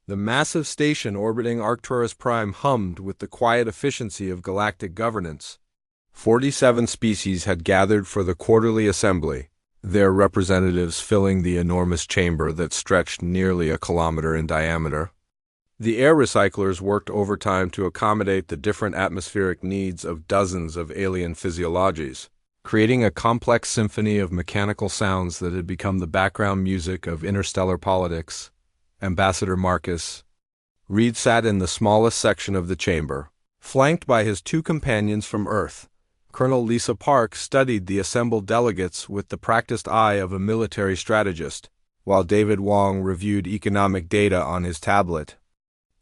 The massive station orbiting Arcturus Prime hummed with the quiet efficiency of galactic governance. 47 species had gathered for the quarterly assembly, their representatives filling the enormous chamber that stretched nearly a kilometer in diameter. The air recyclers worked overtime to accommodate the different atmospheric needs of dozens of alien physiologies, creating a complex symphony of mechanical sounds that had become the background music of interstellar politics. Ambassador Marcus Reed sat in the smallest section of the chamber, flanked by his two companions from Earth. Colonel Lisa Park studied the assembled delegates with the practiced eye of a military strategist, while David Wong reviewed economic data on his tablet.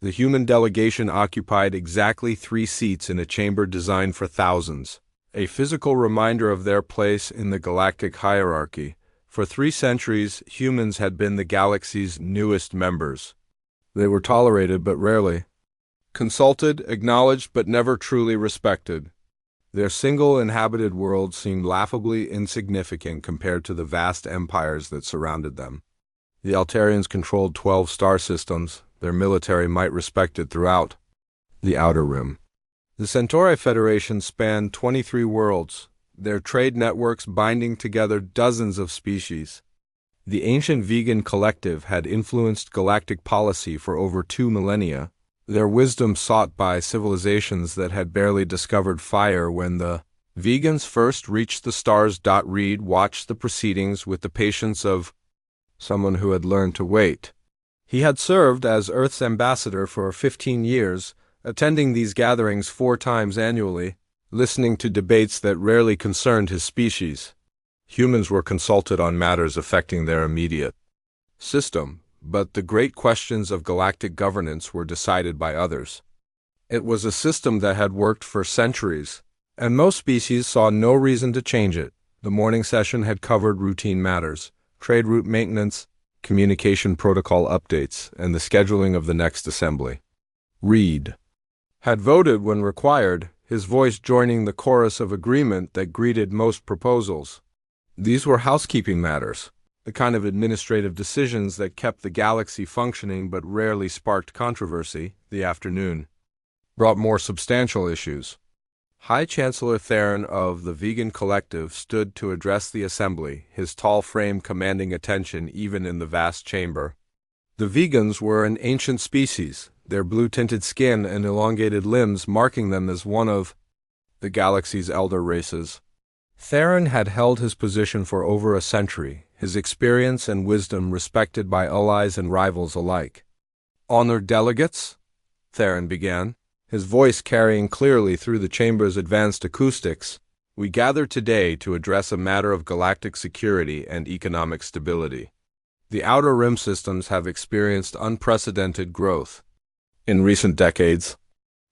The human delegation occupied exactly 3 seats in a chamber designed for thousands, a physical reminder of their place in the galactic hierarchy. For 3 centuries, humans had been the galaxy's newest members. They were tolerated but rarely consulted, acknowledged but never truly respected. Their single inhabited world seemed laughably insignificant compared to the vast empires that surrounded them. The Altarians controlled 12 star systems, their military might respected throughout the Outer Rim. The Centauri Federation spanned 23 worlds, their trade networks binding together dozens of species. The ancient vegan collective had influenced galactic policy for over 2 millennia, their wisdom sought by civilizations that had barely discovered fire when the vegans first reached the stars. Reed watched the proceedings with the patience of someone who had learned to wait. He had served as Earth's ambassador for 15 years, attending these gatherings 4 times annually, listening to debates that rarely concerned his species. Humans were consulted on matters affecting their immediate system, but the great questions of galactic governance were decided by others. It was a system that had worked for centuries, and most species saw no reason to change it. The morning session had covered routine matters, trade route maintenance, communication protocol updates, and the scheduling of the next assembly. Reed had voted when required, his voice joining the chorus of agreement that greeted most proposals. These were housekeeping matters, the kind of administrative decisions that kept the galaxy functioning but rarely sparked controversy. The afternoon brought more substantial issues. High Chancellor Theron of the Vegan Collective stood to address the assembly, his tall frame commanding attention even in the vast chamber. The vegans were an ancient species, their blue-tinted skin and elongated limbs marking them as one of the galaxy's elder races. Theron had held his position for over a century, his experience and wisdom respected by allies and rivals alike. "Honored delegates," Theron began, his voice carrying clearly through the chamber's advanced acoustics, "we gather today to address a matter of galactic security and economic stability. The Outer Rim systems have experienced unprecedented growth. In recent decades,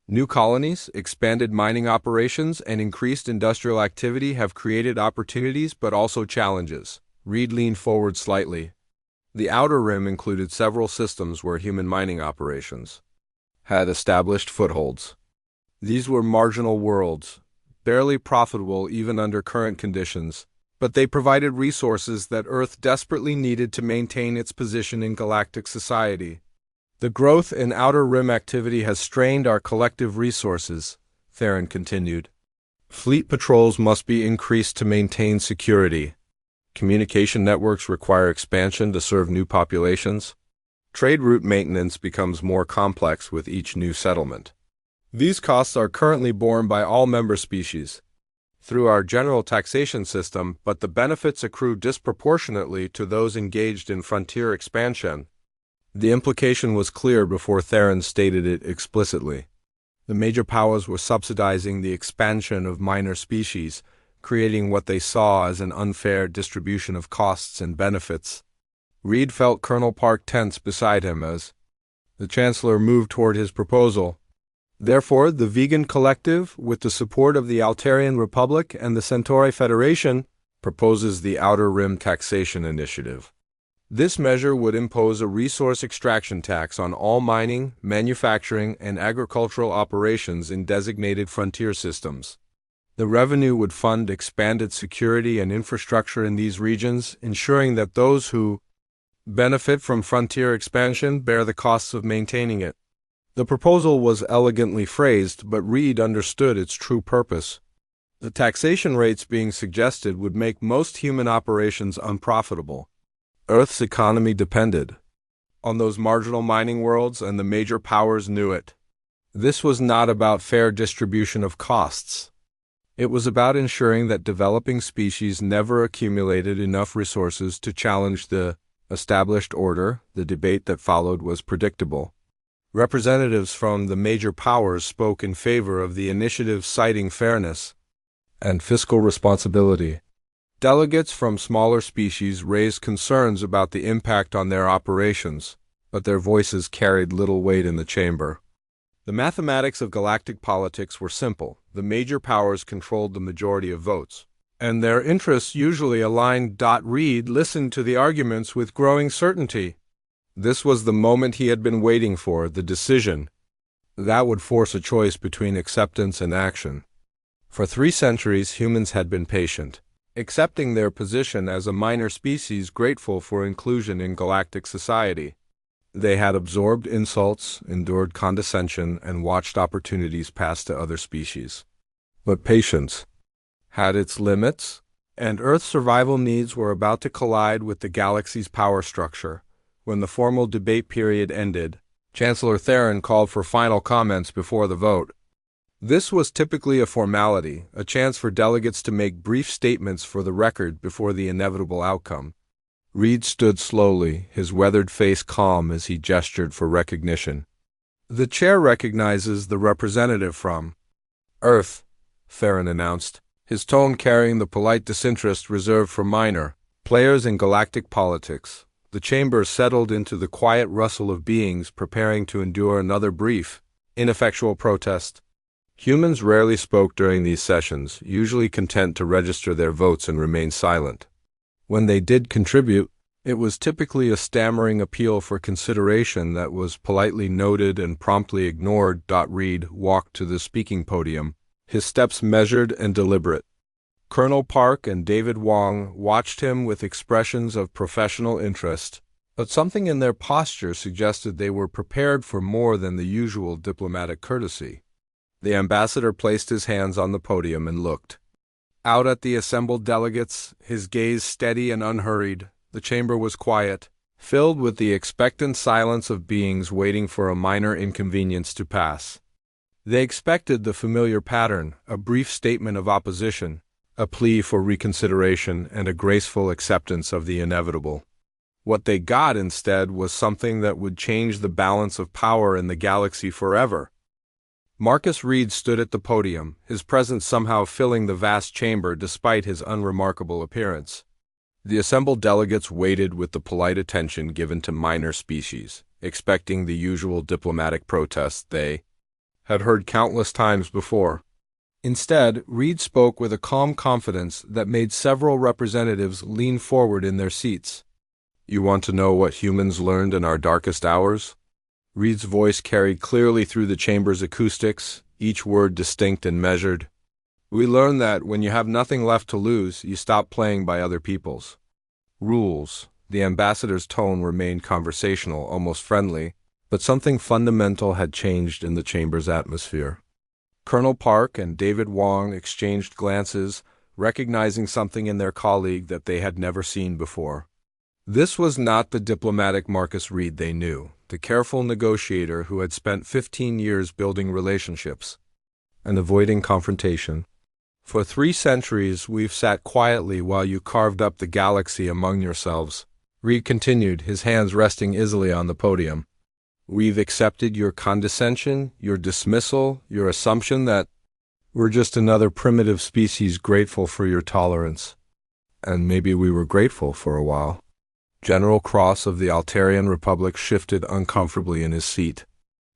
new colonies, expanded mining operations, and increased industrial activity have created opportunities but also challenges." Reed leaned forward slightly. The Outer Rim included several systems where human mining operations had established footholds. These were marginal worlds, barely profitable even under current conditions, but they provided resources that Earth desperately needed to maintain its position in galactic society. "The growth in Outer Rim activity has strained our collective resources," Theron continued. "Fleet patrols must be increased to maintain security. Communication networks require expansion to serve new populations. Trade route maintenance becomes more complex with each new settlement. These costs are currently borne by all member species through our general taxation system, but the benefits accrue disproportionately to those engaged in frontier expansion." The implication was clear before Theron stated it explicitly. The major powers were subsidizing the expansion of minor species, creating what they saw as an unfair distribution of costs and benefits. Reed felt Colonel Park tense beside him as the Chancellor moved toward his proposal. "Therefore, the Vegan Collective, with the support of the Altarian Republic and the Centauri Federation, proposes the Outer Rim Taxation Initiative. This measure would impose a resource extraction tax on all mining, manufacturing, and agricultural operations in designated frontier systems. The revenue would fund expanded security and infrastructure in these regions, ensuring that those who benefit from frontier expansion, bear the costs of maintaining it. The proposal was elegantly phrased, but Reed understood its true purpose. The taxation rates being suggested would make most human operations unprofitable. Earth's economy depended on those marginal mining worlds, and the major powers knew it. This was not about fair distribution of costs. It was about ensuring that developing species never accumulated enough resources to challenge the established order. The debate that followed was predictable. Representatives from the major powers spoke in favor of the initiative, citing fairness and fiscal responsibility. Delegates from smaller species raised concerns about the impact on their operations, but their voices carried little weight in the chamber. The mathematics of galactic politics were simple. The major powers controlled the majority of votes, and their interests usually aligned. Reed listened to the arguments with growing certainty. This was the moment he had been waiting for, the decision that would force a choice between acceptance and action. For 3 centuries, humans had been patient, accepting their position as a minor species grateful for inclusion in galactic society. They had absorbed insults, endured condescension, and watched opportunities pass to other species. But patience had its limits, and Earth's survival needs were about to collide with the galaxy's power structure. When the formal debate period ended, Chancellor Theron called for final comments before the vote. This was typically a formality, a chance for delegates to make brief statements for the record before the inevitable outcome. Reed stood slowly, his weathered face calm as he gestured for recognition. "The chair recognizes the representative from Earth," Theron announced, his tone carrying the polite disinterest reserved for minor players in galactic politics. The chamber settled into the quiet rustle of beings preparing to endure another brief, ineffectual protest. Humans rarely spoke during these sessions, usually content to register their votes and remain silent. When they did contribute, it was typically a stammering appeal for consideration that was politely noted and promptly ignored. Reed walked to the speaking podium, his steps measured and deliberate. Colonel Park and David Wong watched him with expressions of professional interest, but something in their posture suggested they were prepared for more than the usual diplomatic courtesy. The ambassador placed his hands on the podium and looked out at the assembled delegates, his gaze steady and unhurried. The chamber was quiet, filled with the expectant silence of beings waiting for a minor inconvenience to pass. They expected the familiar pattern, a brief statement of opposition, a plea for reconsideration, and a graceful acceptance of the inevitable. What they got instead was something that would change the balance of power in the galaxy forever. Marcus Reed stood at the podium, his presence somehow filling the vast chamber despite his unremarkable appearance. The assembled delegates waited with the polite attention given to minor species, expecting the usual diplomatic protests they had heard countless times before. Instead, Reed spoke with a calm confidence that made several representatives lean forward in their seats. "You want to know what humans learned in our darkest hours?" Reed's voice carried clearly through the chamber's acoustics, each word distinct and measured. "We learned that when you have nothing left to lose, you stop playing by other people's rules." The ambassador's tone remained conversational, almost friendly, but something fundamental had changed in the chamber's atmosphere. Colonel Park and David Wong exchanged glances, recognizing something in their colleague that they had never seen before. This was not the diplomatic Marcus Reed they knew, the careful negotiator who had spent 15 years building relationships and avoiding confrontation. "For 3 centuries we've sat quietly while you carved up the galaxy among yourselves," Reed continued, his hands resting easily on the podium. "We've accepted your condescension, your dismissal, your assumption that we're just another primitive species grateful for your tolerance. And maybe we were grateful for a while." General Cross of the Altarian Republic shifted uncomfortably in his seat.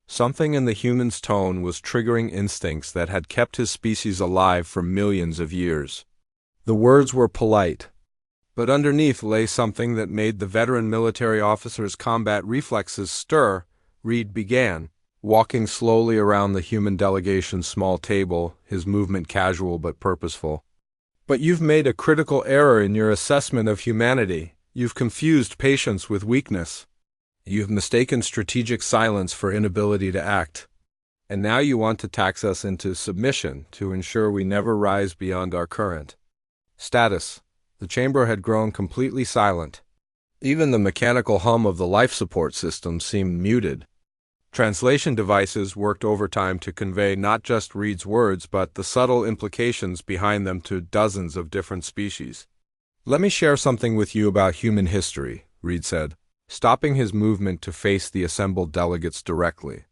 Something in the human's tone was triggering instincts that had kept his species alive for millions of years. The words were polite, but underneath lay something that made the veteran military officer's combat reflexes stir. Reed began, walking slowly around the human delegation's small table, his movement casual but purposeful. "But you've made a critical error in your assessment of humanity. You've confused patience with weakness. You've mistaken strategic silence for inability to act. And now you want to tax us into submission to ensure we never rise beyond our current status. The chamber had grown completely silent. Even the mechanical hum of the life support system seemed muted. Translation devices worked overtime to convey not just Reed's words but the subtle implications behind them to dozens of different species. "Let me share something with you about human history," Reed said, stopping his movement to face the assembled delegates directly.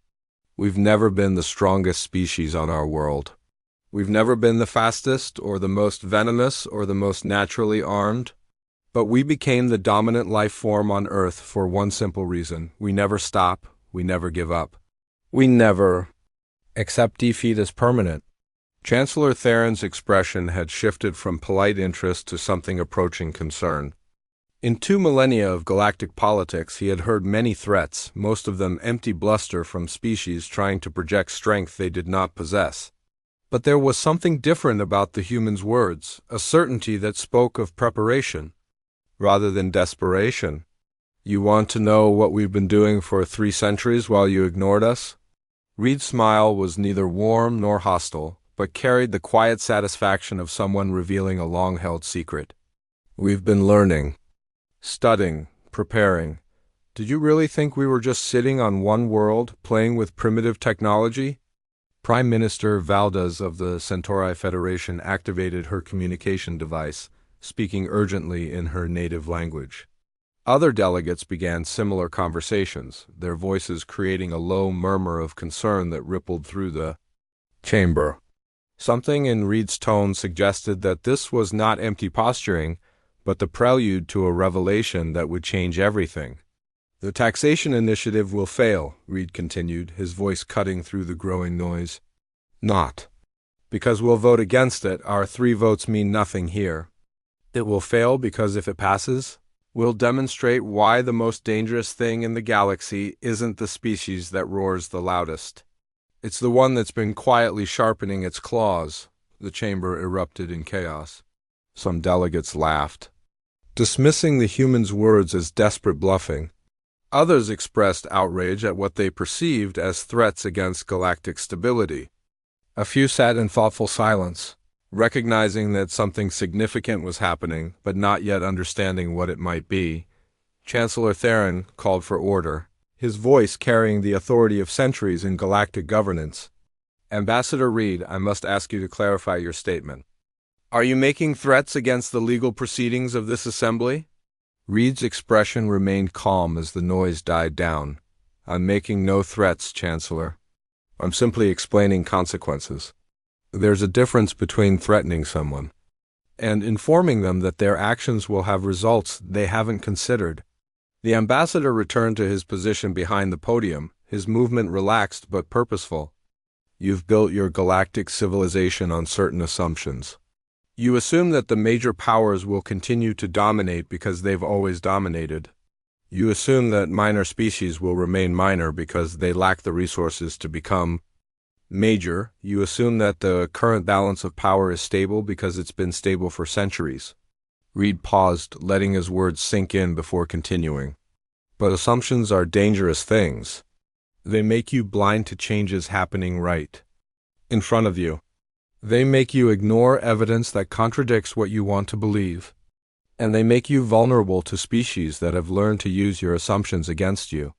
"We've never been the strongest species on our world. We've never been the fastest or the most venomous or the most naturally armed. But we became the dominant life form on Earth for one simple reason. We never stop. We never give up. We never accept defeat as permanent." Chancellor Theron's expression had shifted from polite interest to something approaching concern. In 2 millennia of galactic politics, he had heard many threats, most of them empty bluster from species trying to project strength they did not possess. But there was something different about the humans' words, a certainty that spoke of preparation rather than desperation. "You want to know what we've been doing for 3 centuries while you ignored us?" Reed's smile was neither warm nor hostile, but carried the quiet satisfaction of someone revealing a long-held secret. "We've been learning, studying, preparing. Did you really think we were just sitting on one world, playing with primitive technology?" Prime Minister Valdez of the Centauri Federation activated her communication device, speaking urgently in her native language. Other delegates began similar conversations, their voices creating a low murmur of concern that rippled through the chamber. Something in Reed's tone suggested that this was not empty posturing, but the prelude to a revelation that would change everything. "The taxation initiative will fail," Reed continued, his voice cutting through the growing noise. "Not because we'll vote against it. Our 3 votes mean nothing here. It will fail because if it passes, we'll demonstrate why the most dangerous thing in the galaxy isn't the species that roars the loudest. It's the one that's been quietly sharpening its claws." The chamber erupted in chaos. Some delegates laughed, dismissing the humans' words as desperate bluffing. Others expressed outrage at what they perceived as threats against galactic stability. A few sat in thoughtful silence, recognizing that something significant was happening, but not yet understanding what it might be. Chancellor Theron called for order, his voice carrying the authority of centuries in galactic governance. "Ambassador Reed, I must ask you to clarify your statement. Are you making threats against the legal proceedings of this assembly?" Reed's expression remained calm as the noise died down. "I'm making no threats, Chancellor. I'm simply explaining consequences. There's a difference between threatening someone and informing them that their actions will have results they haven't considered." The ambassador returned to his position behind the podium, his movement relaxed but purposeful. "You've built your galactic civilization on certain assumptions. You assume that the major powers will continue to dominate because they've always dominated. You assume that minor species will remain minor because they lack the resources to become major. You assume that the current balance of power is stable because it's been stable for centuries." Reed paused, letting his words sink in before continuing. "But assumptions are dangerous things. They make you blind to changes happening right in front of you. They make you ignore evidence that contradicts what you want to believe. And they make you vulnerable to species that have learned to use your assumptions against you."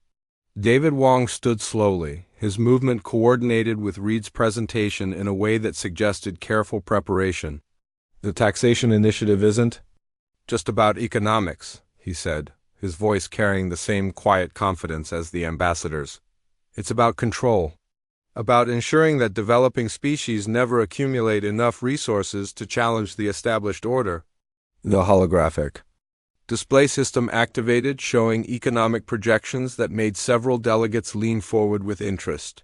David Wong stood slowly, his movement coordinated with Reed's presentation in a way that suggested careful preparation. "The taxation initiative isn't just about economics," he said, his voice carrying the same quiet confidence as the ambassador's. "It's about control, about ensuring that developing species never accumulate enough resources to challenge the established order." The holographic display system activated, showing economic projections that made several delegates lean forward with interest.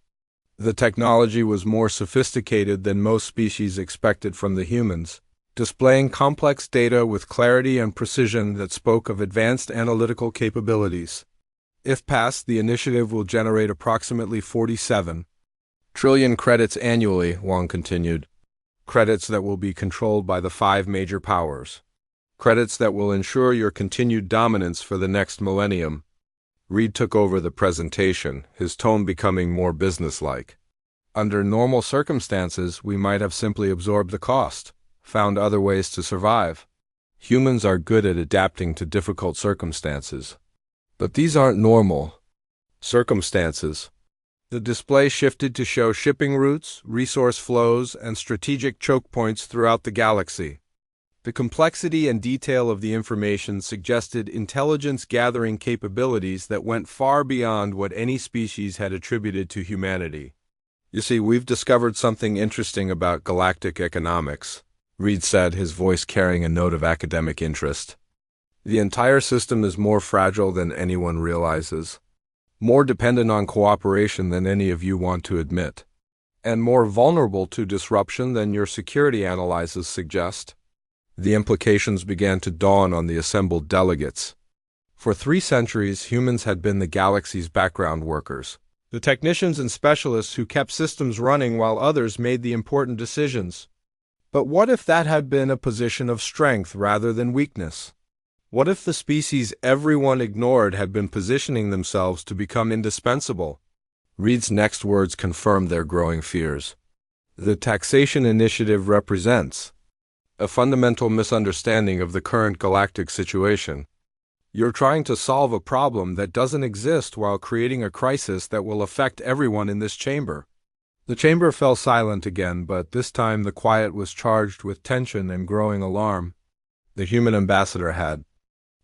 The technology was more sophisticated than most species expected from the humans, displaying complex data with clarity and precision that spoke of advanced analytical capabilities. "If passed, the initiative will generate approximately 47 trillion credits annually," Wong continued. "Credits that will be controlled by the 5 major powers. Credits that will ensure your continued dominance for the next millennium. Reed took over the presentation, his tone becoming more businesslike. Under normal circumstances, we might have simply absorbed the cost, found other ways to survive. Humans are good at adapting to difficult circumstances. But these aren't normal circumstances. The display shifted to show shipping routes, resource flows, and strategic choke points throughout the galaxy. The complexity and detail of the information suggested intelligence-gathering capabilities that went far beyond what any species had attributed to humanity. You see, we've discovered something interesting about galactic economics, Reed said, his voice carrying a note of academic interest. The entire system is more fragile than anyone realizes, more dependent on cooperation than any of you want to admit, and more vulnerable to disruption than your security analyses suggest. The implications began to dawn on the assembled delegates. For 3 centuries, humans had been the galaxy's background workers, the technicians and specialists who kept systems running while others made the important decisions. But what if that had been a position of strength rather than weakness? What if the species everyone ignored had been positioning themselves to become indispensable? Reed's next words confirmed their growing fears. The taxation initiative represents a fundamental misunderstanding of the current galactic situation. You're trying to solve a problem that doesn't exist while creating a crisis that will affect everyone in this chamber. The chamber fell silent again, but this time the quiet was charged with tension and growing alarm. The human ambassador had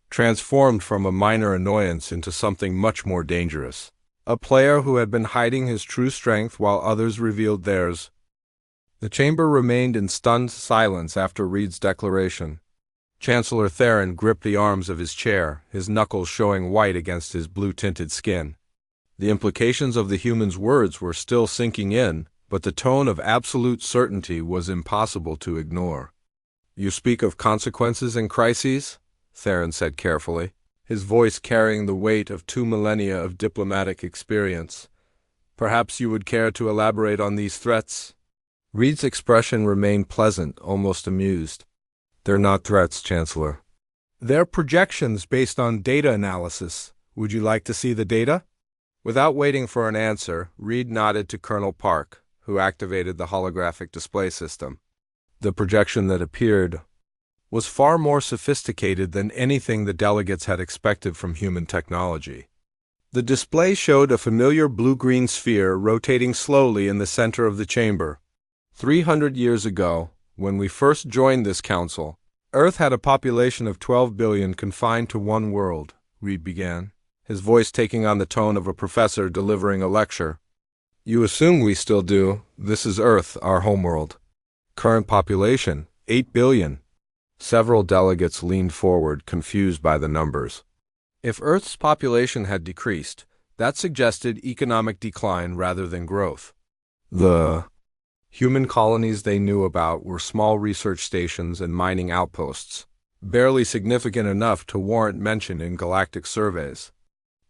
transformed from a minor annoyance into something much more dangerous. A player who had been hiding his true strength while others revealed theirs. The chamber remained in stunned silence after Reed's declaration. Chancellor Theron gripped the arms of his chair, his knuckles showing white against his blue-tinted skin. The implications of the human's words were still sinking in, but the tone of absolute certainty was impossible to ignore. "You speak of consequences and crises?" Theron said carefully, his voice carrying the weight of 2 millennia of diplomatic experience. "Perhaps you would care to elaborate on these threats?" Reed's expression remained pleasant, almost amused. "They're not threats, Chancellor. They're projections based on data analysis. Would you like to see the data?" Without waiting for an answer, Reed nodded to Colonel Park, who activated the holographic display system. The projection that appeared was far more sophisticated than anything the delegates had expected from human technology. The display showed a familiar blue-green sphere rotating slowly in the center of the chamber. 300 years ago, when we first joined this council, Earth had a population of 12 billion confined to one world, Reed began, his voice taking on the tone of a professor delivering a lecture. "You assume we still do. This is Earth, our homeworld. Current population, 8 billion. Several delegates leaned forward, confused by the numbers. If Earth's population had decreased, that suggested economic decline rather than growth. The human colonies they knew about were small research stations and mining outposts, barely significant enough to warrant mention in galactic surveys.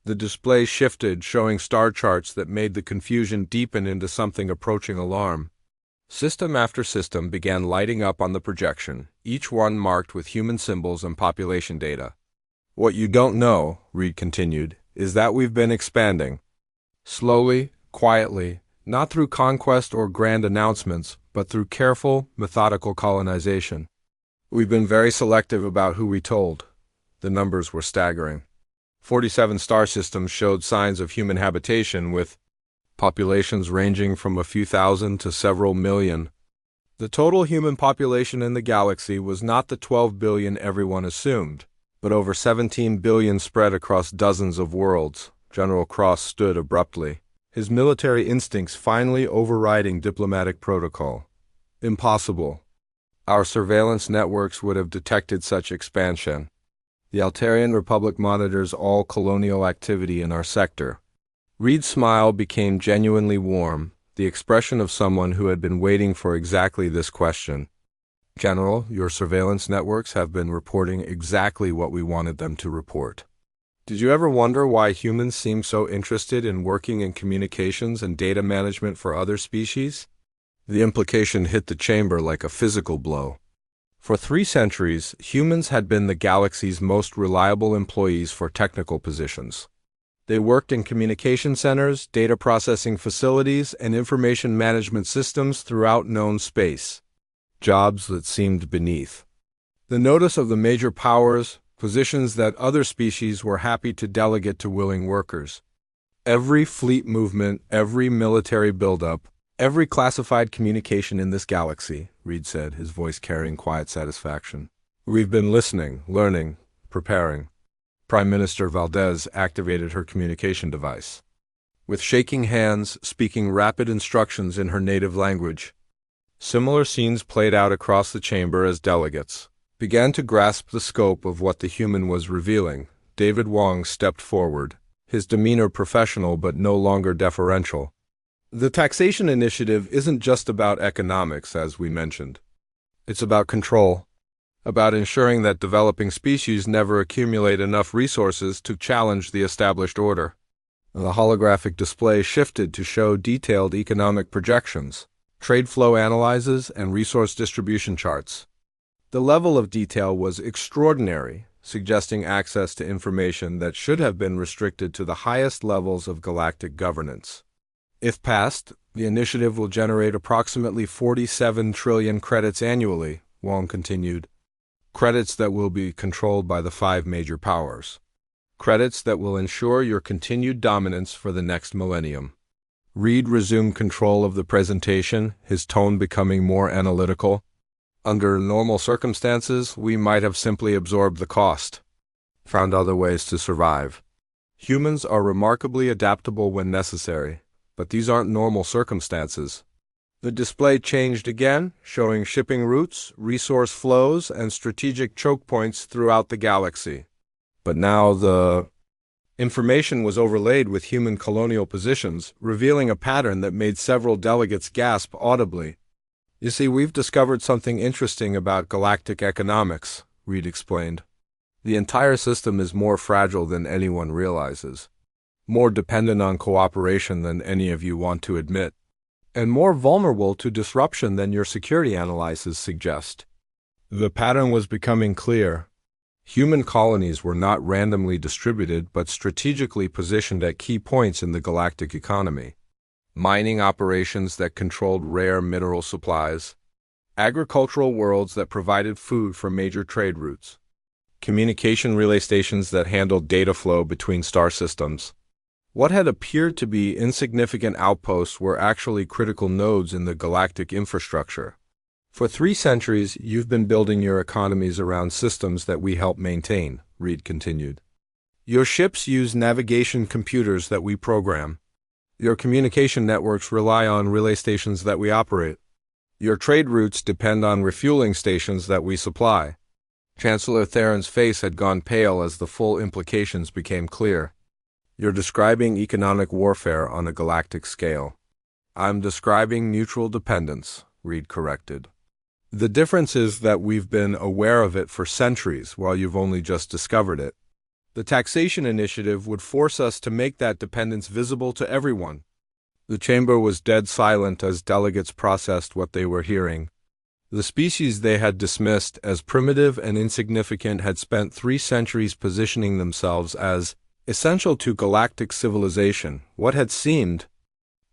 The display shifted, showing star charts that made the confusion deepen into something approaching alarm. System after system began lighting up on the projection, each one marked with human symbols and population data. "What you don't know," Reed continued, "is that we've been expanding. Slowly, quietly, not through conquest or grand announcements, but through careful, methodical colonization. We've been very selective about who we told." The numbers were staggering. 47 star systems showed signs of human habitation, with populations ranging from a few thousand to several million. The total human population in the galaxy was not the 12 billion everyone assumed, but over 17 billion spread across dozens of worlds. General Cross stood abruptly, his military instincts finally overriding diplomatic protocol. "Impossible. Our surveillance networks would have detected such expansion. The Altarian Republic monitors all colonial activity in our sector." Reed's smile became genuinely warm, the expression of someone who had been waiting for exactly this question. "General, your surveillance networks have been reporting exactly what we wanted them to report. Did you ever wonder why humans seem so interested in working in communications and data management for other species?" The implication hit the chamber like a physical blow. For 3 centuries, humans had been the galaxy's most reliable employees for technical positions. They worked in communication centers, data processing facilities, and information management systems throughout known space. Jobs that seemed beneath the notice of the major powers, positions that other species were happy to delegate to willing workers. Every fleet movement, every military buildup, every classified communication in this galaxy, Reed said, his voice carrying quiet satisfaction. We've been listening, learning, preparing. Prime Minister Valdez activated her communication device. With shaking hands, speaking rapid instructions in her native language. Similar scenes played out across the chamber as delegates began to grasp the scope of what the human was revealing. David Wong stepped forward, his demeanor professional but no longer deferential. The taxation initiative isn't just about economics, as we mentioned. It's about control, about ensuring that developing species never accumulate enough resources to challenge the established order. The holographic display shifted to show detailed economic projections, trade flow analyses, and resource distribution charts. The level of detail was extraordinary, suggesting access to information that should have been restricted to the highest levels of galactic governance. If passed, the initiative will generate approximately 47 trillion credits annually, Wong continued. Credits that will be controlled by the 5 major powers. Credits that will ensure your continued dominance for the next millennium. Reed resumed control of the presentation, his tone becoming more analytical. Under normal circumstances, we might have simply absorbed the cost, found other ways to survive. Humans are remarkably adaptable when necessary, but these aren't normal circumstances. The display changed again, showing shipping routes, resource flows, and strategic choke points throughout the galaxy. But now the information was overlaid with human colonial positions, revealing a pattern that made several delegates gasp audibly. You see, we've discovered something interesting about galactic economics, Reed explained. The entire system is more fragile than anyone realizes, more dependent on cooperation than any of you want to admit, and more vulnerable to disruption than your security analyses suggest. The pattern was becoming clear. Human colonies were not randomly distributed but strategically positioned at key points in the galactic economy. Mining operations that controlled rare mineral supplies, agricultural worlds that provided food for major trade routes, communication relay stations that handled data flow between star systems. What had appeared to be insignificant outposts were actually critical nodes in the galactic infrastructure. For 3 centuries, you've been building your economies around systems that we help maintain, Reed continued. Your ships use navigation computers that we program. Your communication networks rely on relay stations that we operate. Your trade routes depend on refueling stations that we supply. Chancellor Theron's face had gone pale as the full implications became clear. You're describing economic warfare on a galactic scale. I'm describing mutual dependence, Reed corrected. The difference is that we've been aware of it for centuries while you've only just discovered it. The taxation initiative would force us to make that dependence visible to everyone. The chamber was dead silent as delegates processed what they were hearing. The species they had dismissed as primitive and insignificant had spent 3 centuries positioning themselves as essential to galactic civilization. What had seemed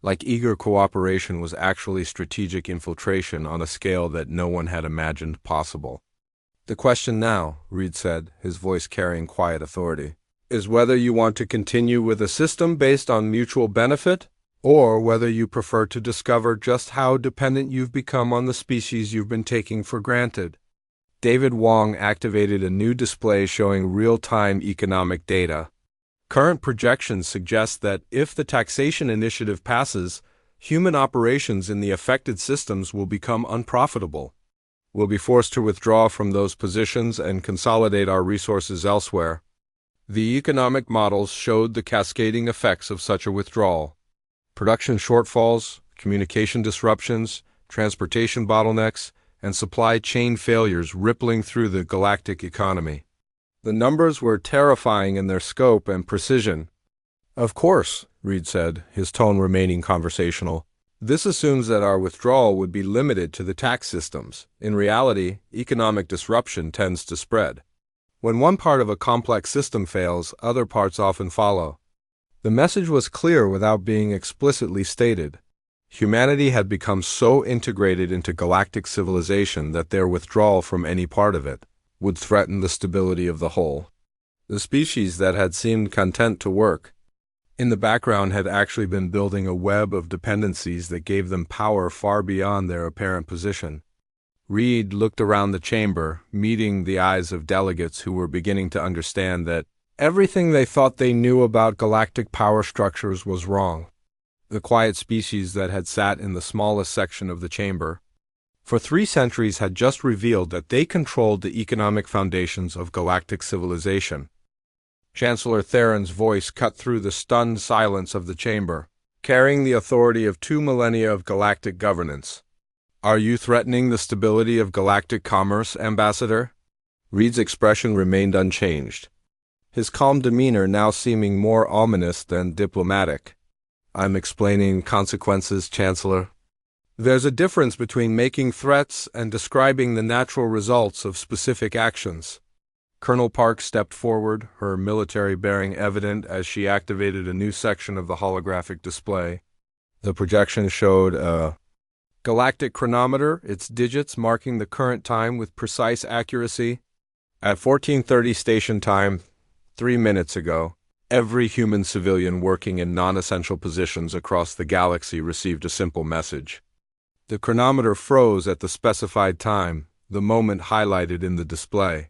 like eager cooperation was actually strategic infiltration on a scale that no one had imagined possible. The question now, Reed said, his voice carrying quiet authority, is whether you want to continue with a system based on mutual benefit, or whether you prefer to discover just how dependent you've become on the species you've been taking for granted. David Wong activated a new display showing real-time economic data. Current projections suggest that if the taxation initiative passes, human operations in the affected systems will become unprofitable. We'll be forced to withdraw from those positions and consolidate our resources elsewhere. The economic models showed the cascading effects of such a withdrawal. Production shortfalls, communication disruptions, transportation bottlenecks, and supply chain failures rippling through the galactic economy. The numbers were terrifying in their scope and precision. Of course, Reed said, his tone remaining conversational. This assumes that our withdrawal would be limited to the tax systems. In reality, economic disruption tends to spread. When one part of a complex system fails, other parts often follow. The message was clear without being explicitly stated. Humanity had become so integrated into galactic civilization that their withdrawal from any part of it would threaten the stability of the whole. The species that had seemed content to work in the background had actually been building a web of dependencies that gave them power far beyond their apparent position. Reed looked around the chamber, meeting the eyes of delegates who were beginning to understand that everything they thought they knew about galactic power structures was wrong. The quiet species that had sat in the smallest section of the chamber for 3 centuries had just revealed that they controlled the economic foundations of galactic civilization. Chancellor Theron's voice cut through the stunned silence of the chamber, carrying the authority of 2 millennia of galactic governance. "Are you threatening the stability of galactic commerce, Ambassador?" Reed's expression remained unchanged, his calm demeanor now seeming more ominous than diplomatic. "I'm explaining consequences, Chancellor. There's a difference between making threats and describing the natural results of specific actions." Colonel Park stepped forward, her military bearing evident as she activated a new section of the holographic display. The projection showed a galactic chronometer, its digits marking the current time with precise accuracy. At 14:30 station time, 3 minutes ago, every human civilian working in non-essential positions across the galaxy received a simple message. The chronometer froze at the specified time, the moment highlighted in the display.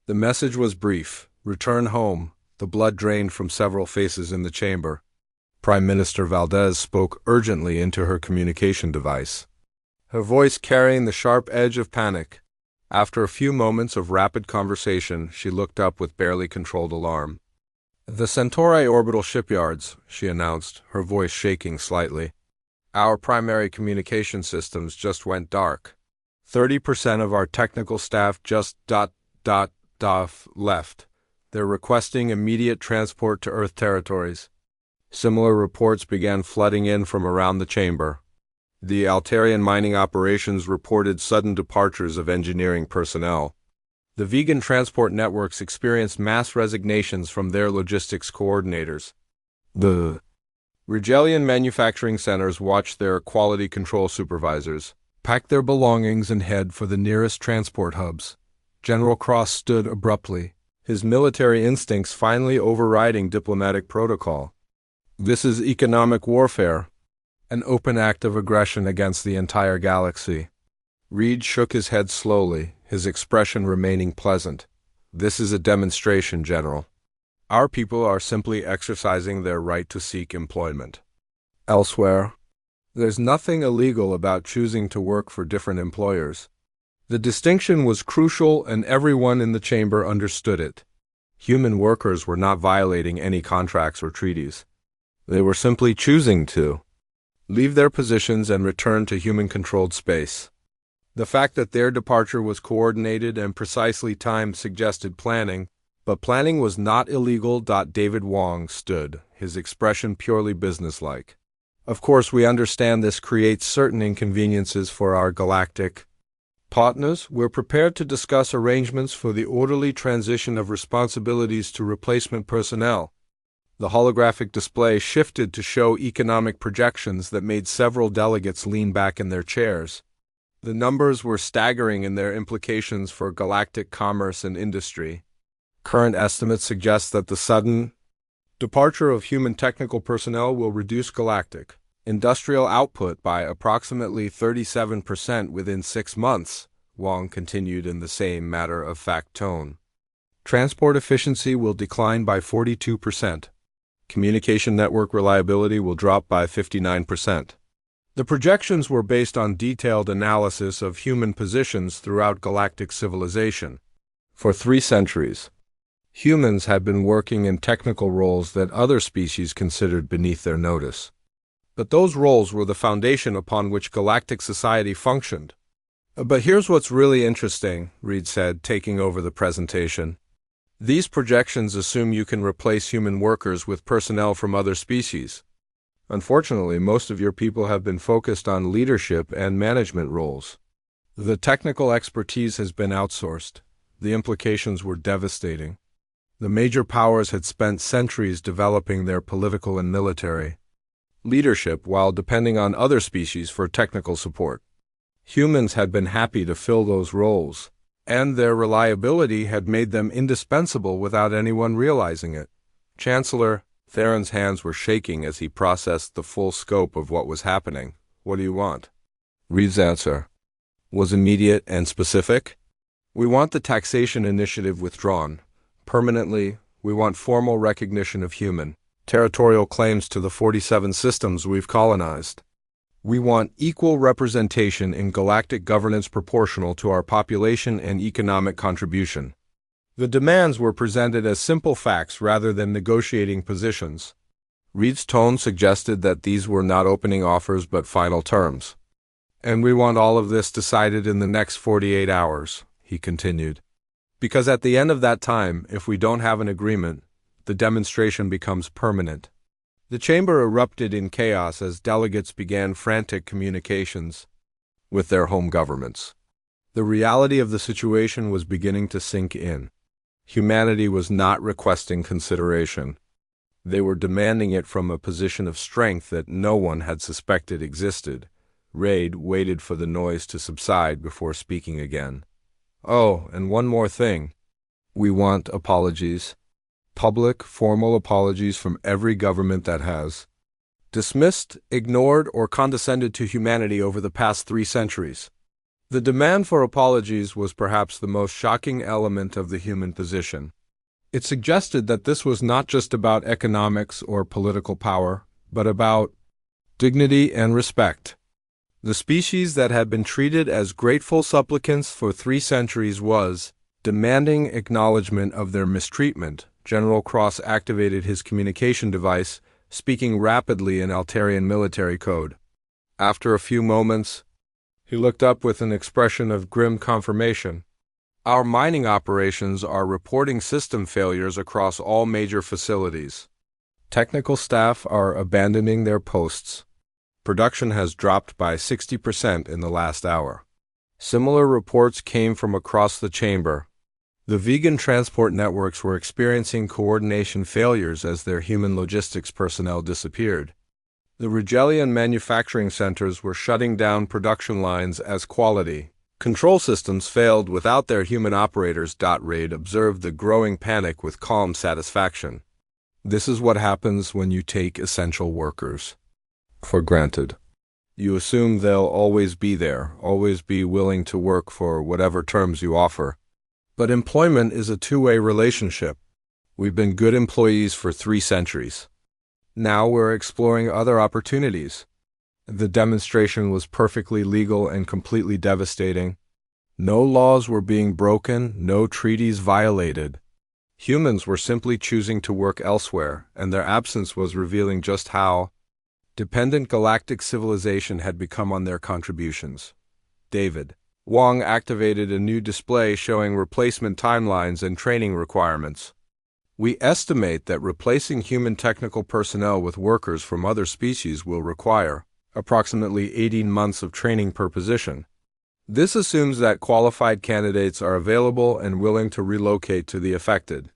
The message was brief: "Return home." The blood drained from several faces in the chamber. Prime Minister Valdez spoke urgently into her communication device, her voice carrying the sharp edge of panic. After a few moments of rapid conversation, she looked up with barely controlled alarm. "The Centauri orbital shipyards," she announced, her voice shaking slightly. "Our primary communication systems just went dark. 30% of our technical staff just left. They're requesting immediate transport to Earth territories." Similar reports began flooding in from around the chamber. The Altarian mining operations reported sudden departures of engineering personnel. The vegan transport networks experienced mass resignations from their logistics coordinators. The Rigelian manufacturing centers watched their quality control supervisors pack their belongings and head for the nearest transport hubs. General Cross stood abruptly, his military instincts finally overriding diplomatic protocol. "This is economic warfare, an open act of aggression against the entire galaxy." Reed shook his head slowly, his expression remaining pleasant. "This is a demonstration, General. Our people are simply exercising their right to seek employment elsewhere. There's nothing illegal about choosing to work for different employers." The distinction was crucial, and everyone in the chamber understood it. Human workers were not violating any contracts or treaties. They were simply choosing to leave their positions and return to human-controlled space. The fact that their departure was coordinated and precisely timed suggested planning, but planning was not illegal. David Wong stood, his expression purely businesslike. "Of course, we understand this creates certain inconveniences for our galactic partners. We're prepared to discuss arrangements for the orderly transition of responsibilities to replacement personnel." The holographic display shifted to show economic projections that made several delegates lean back in their chairs. The numbers were staggering in their implications for galactic commerce and industry. Current estimates suggest that the sudden departure of human technical personnel will reduce galactic industrial output by approximately 37% within 6 months, Wong continued in the same matter-of-fact tone. Transport efficiency will decline by 42%. Communication network reliability will drop by 59%. The projections were based on detailed analysis of human positions throughout galactic civilization. For 3 centuries, humans had been working in technical roles that other species considered beneath their notice. But those roles were the foundation upon which galactic society functioned. "But here's what's really interesting," Reed said, taking over the presentation. "These projections assume you can replace human workers with personnel from other species. Unfortunately, most of your people have been focused on leadership and management roles. The technical expertise has been outsourced. The implications were devastating. The major powers had spent centuries developing their political and military leadership while depending on other species for technical support. Humans had been happy to fill those roles, and their reliability had made them indispensable without anyone realizing it. Chancellor Theron's hands were shaking as he processed the full scope of what was happening. "What do you want?" Reed's answer was immediate and specific. "We want the taxation initiative withdrawn. Permanently, we want formal recognition of human territorial claims to the 47 systems we've colonized. We want equal representation in galactic governance proportional to our population and economic contribution." The demands were presented as simple facts rather than negotiating positions. Reed's tone suggested that these were not opening offers but final terms. "And we want all of this decided in the next 48 hours, he continued. "Because at the end of that time, if we don't have an agreement, the demonstration becomes permanent." The chamber erupted in chaos as delegates began frantic communications with their home governments. The reality of the situation was beginning to sink in. Humanity was not requesting consideration. They were demanding it from a position of strength that no one had suspected existed. Raid waited for the noise to subside before speaking again. "Oh, and one more thing. We want apologies. Public, formal apologies from every government that has dismissed, ignored, or condescended to humanity over the past 3 centuries. The demand for apologies was perhaps the most shocking element of the human position. It suggested that this was not just about economics or political power, but about dignity and respect. The species that had been treated as grateful supplicants for 3 centuries was demanding acknowledgement of their mistreatment. General Cross activated his communication device, speaking rapidly in Altarian military code. After a few moments, he looked up with an expression of grim confirmation. "Our mining operations are reporting system failures across all major facilities. Technical staff are abandoning their posts. Production has dropped by 60% in the last hour." Similar reports came from across the chamber. The vegan transport networks were experiencing coordination failures as their human logistics personnel disappeared. The Rigelian manufacturing centers were shutting down production lines as quality control systems failed without their human operators. Raid observed the growing panic with calm satisfaction. This is what happens when you take essential workers for granted. You assume they'll always be there, always be willing to work for whatever terms you offer. But employment is a two-way relationship. We've been good employees for 3 centuries. Now we're exploring other opportunities. The demonstration was perfectly legal and completely devastating. No laws were being broken, no treaties violated. Humans were simply choosing to work elsewhere, and their absence was revealing just how dependent galactic civilization had become on their contributions. David Wong activated a new display showing replacement timelines and training requirements. "We estimate that replacing human technical personnel with workers from other species will require approximately 18 months of training per position. This assumes that qualified candidates are available and willing to relocate to the affected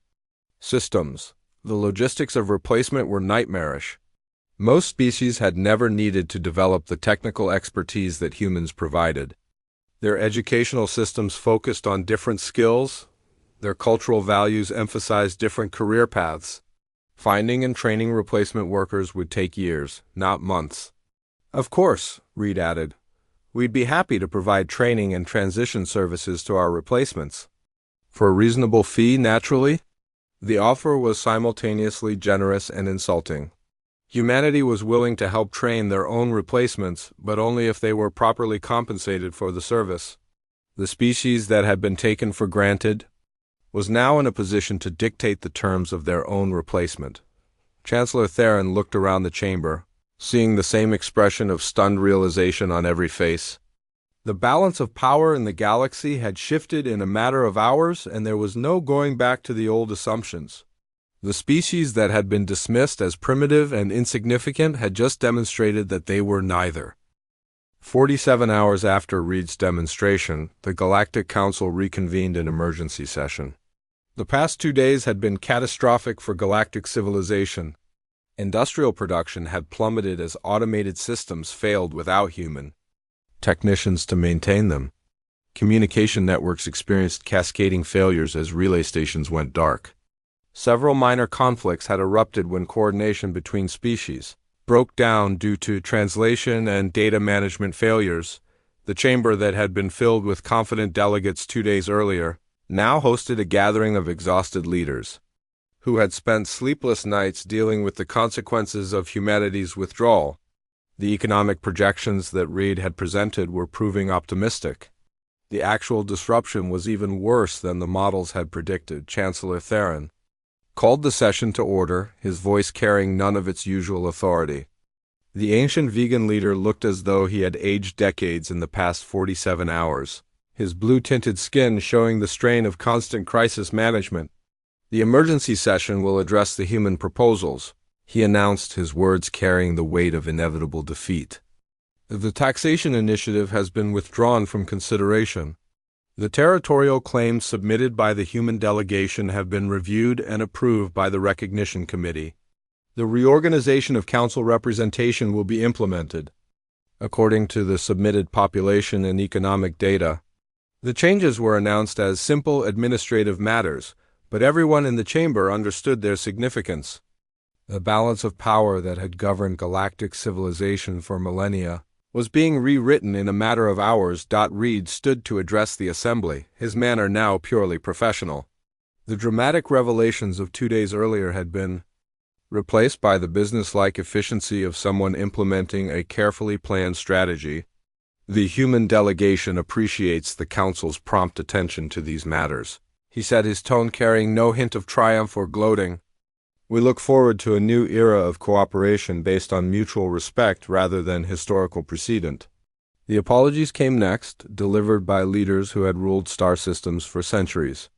systems." The logistics of replacement were nightmarish. Most species had never needed to develop the technical expertise that humans provided. Their educational systems focused on different skills. Their cultural values emphasized different career paths. Finding and training replacement workers would take years, not months. "Of course," Reed added, "we'd be happy to provide training and transition services to our replacements. For a reasonable fee, naturally." The offer was simultaneously generous and insulting. Humanity was willing to help train their own replacements, but only if they were properly compensated for the service. The species that had been taken for granted was now in a position to dictate the terms of their own replacement. Chancellor Theron looked around the chamber, seeing the same expression of stunned realization on every face. The balance of power in the galaxy had shifted in a matter of hours, and there was no going back to the old assumptions. The species that had been dismissed as primitive and insignificant had just demonstrated that they were neither. 47 hours after Reed's demonstration, the Galactic Council reconvened an emergency session. The past 2 days had been catastrophic for galactic civilization. Industrial production had plummeted as automated systems failed without human technicians to maintain them. Communication networks experienced cascading failures as relay stations went dark. Several minor conflicts had erupted when coordination between species broke down due to translation and data management failures. The chamber that had been filled with confident delegates 2 days earlier now hosted a gathering of exhausted leaders who had spent sleepless nights dealing with the consequences of humanity's withdrawal. The economic projections that Reed had presented were proving optimistic. The actual disruption was even worse than the models had predicted. Chancellor Theron called the session to order, his voice carrying none of its usual authority. The ancient vegan leader looked as though he had aged decades in the past 47 hours, his blue-tinted skin showing the strain of constant crisis management. The emergency session will address the human proposals, he announced, his words carrying the weight of inevitable defeat. The taxation initiative has been withdrawn from consideration. The territorial claims submitted by the human delegation have been reviewed and approved by the Recognition Committee. The reorganization of council representation will be implemented according to the submitted population and economic data. The changes were announced as simple administrative matters, but everyone in the chamber understood their significance. The balance of power that had governed galactic civilization for millennia was being rewritten in a matter of hours. Reed stood to address the assembly, his manner now purely professional. The dramatic revelations of 2 days earlier had been replaced by the business-like efficiency of someone implementing a carefully planned strategy. The human delegation appreciates the Council's prompt attention to these matters, he said, his tone carrying no hint of triumph or gloating. We look forward to a new era of cooperation based on mutual respect rather than historical precedent. The apologies came next, delivered by leaders who had ruled star systems for centuries.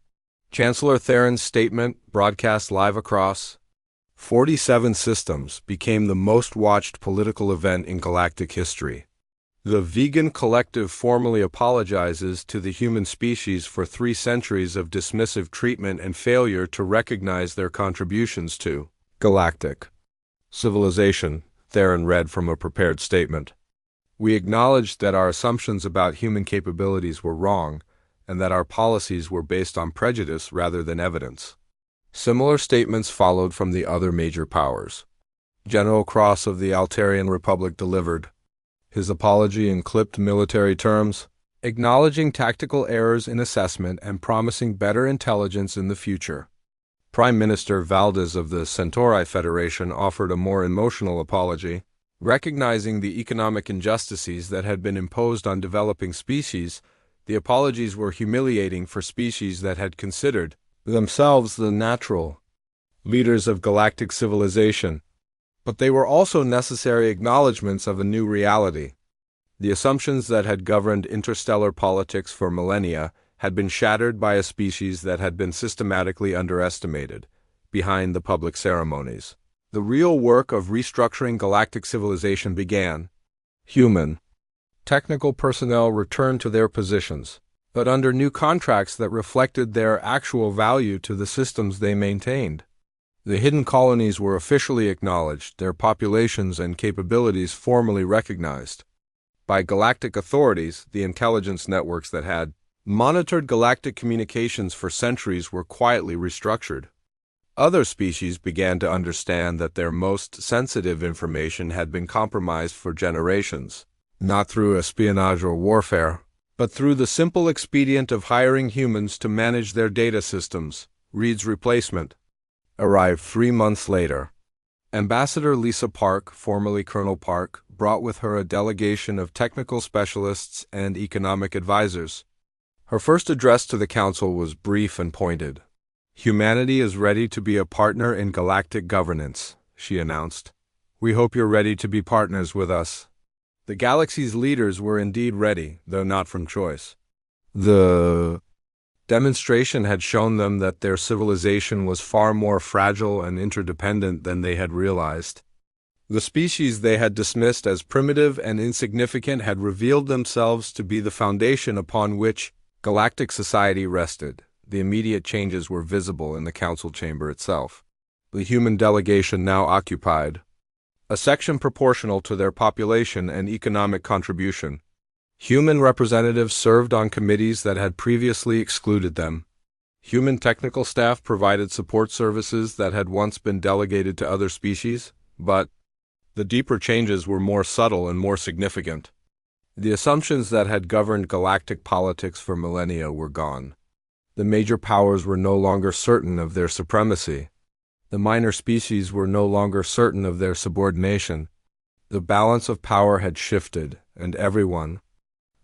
Chancellor Theron's statement, broadcast live across 47 systems, became the most watched political event in galactic history. The vegan collective formally apologizes to the human species for 3 centuries of dismissive treatment and failure to recognize their contributions to galactic civilization, Theron read from a prepared statement. We acknowledge that our assumptions about human capabilities were wrong, and that our policies were based on prejudice rather than evidence. Similar statements followed from the other major powers. General Cross of the Altarian Republic delivered his apology in clipped military terms, acknowledging tactical errors in assessment and promising better intelligence in the future. Prime Minister Valdez of the Centauri Federation offered a more emotional apology, recognizing the economic injustices that had been imposed on developing species. The apologies were humiliating for species that had considered themselves the natural leaders of galactic civilization. But they were also necessary acknowledgments of a new reality. The assumptions that had governed interstellar politics for millennia had been shattered by a species that had been systematically underestimated behind the public ceremonies. The real work of restructuring galactic civilization began. Human technical personnel returned to their positions, but under new contracts that reflected their actual value to the systems they maintained. The hidden colonies were officially acknowledged, their populations and capabilities formally recognized. By galactic authorities, the intelligence networks that had monitored galactic communications for centuries were quietly restructured. Other species began to understand that their most sensitive information had been compromised for generations, not through espionage or warfare, but through the simple expedient of hiring humans to manage their data systems. Reed's replacement arrived 3 months later. Ambassador Lisa Park, formerly Colonel Park, brought with her a delegation of technical specialists and economic advisors. Her first address to the Council was brief and pointed. Humanity is ready to be a partner in galactic governance, she announced. We hope you're ready to be partners with us. The galaxy's leaders were indeed ready, though not from choice. The Demonstration had shown them that their civilization was far more fragile and interdependent than they had realized. The species they had dismissed as primitive and insignificant had revealed themselves to be the foundation upon which galactic society rested. The immediate changes were visible in the council chamber itself. The human delegation now occupied a section proportional to their population and economic contribution. Human representatives served on committees that had previously excluded them. Human technical staff provided support services that had once been delegated to other species, but the deeper changes were more subtle and more significant. The assumptions that had governed galactic politics for millennia were gone. The major powers were no longer certain of their supremacy. The minor species were no longer certain of their subordination. The balance of power had shifted, and everyone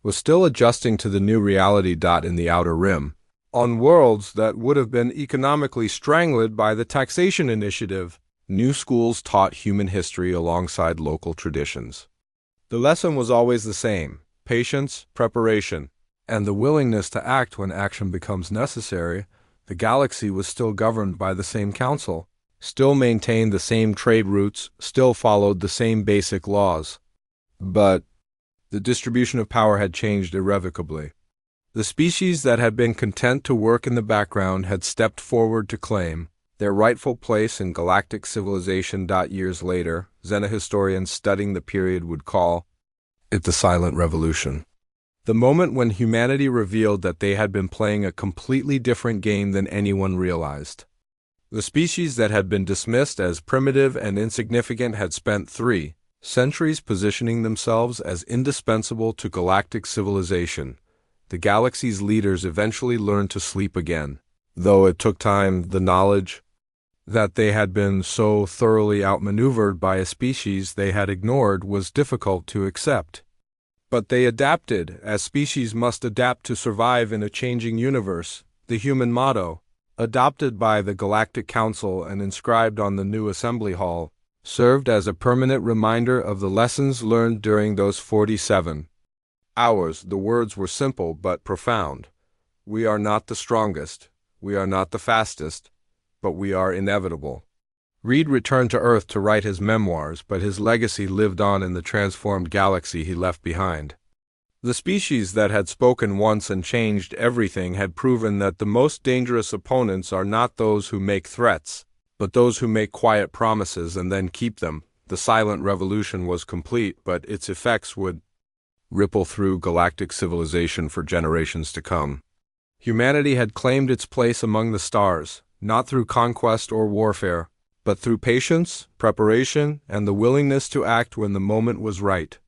was still adjusting to the new reality. In the Outer Rim, on worlds that would have been economically strangled by the taxation initiative, new schools taught human history alongside local traditions. The lesson was always the same: patience, preparation, and the willingness to act when action becomes necessary. The galaxy was still governed by the same council, still maintained the same trade routes, still followed the same basic laws. But the distribution of power had changed irrevocably. The species that had been content to work in the background had stepped forward to claim their rightful place in galactic civilization. Years later, xenohistorians studying the period would call it the Silent Revolution. The moment when humanity revealed that they had been playing a completely different game than anyone realized. The species that had been dismissed as primitive and insignificant had spent 3 centuries positioning themselves as indispensable to galactic civilization. The galaxy's leaders eventually learned to sleep again. Though it took time, the knowledge that they had been so thoroughly outmaneuvered by a species they had ignored was difficult to accept. But they adapted, as species must adapt to survive in a changing universe. The human motto, adopted by the Galactic Council and inscribed on the new assembly hall, served as a permanent reminder of the lessons learned during those 47 hours. The words were simple but profound. We are not the strongest, we are not the fastest, but we are inevitable. Reed returned to Earth to write his memoirs, but his legacy lived on in the transformed galaxy he left behind. The species that had spoken once and changed everything had proven that the most dangerous opponents are not those who make threats, but those who make quiet promises and then keep them. The silent revolution was complete, but its effects would ripple through galactic civilization for generations to come. Humanity had claimed its place among the stars, not through conquest or warfare, but through patience, preparation, and the willingness to act when the moment was right.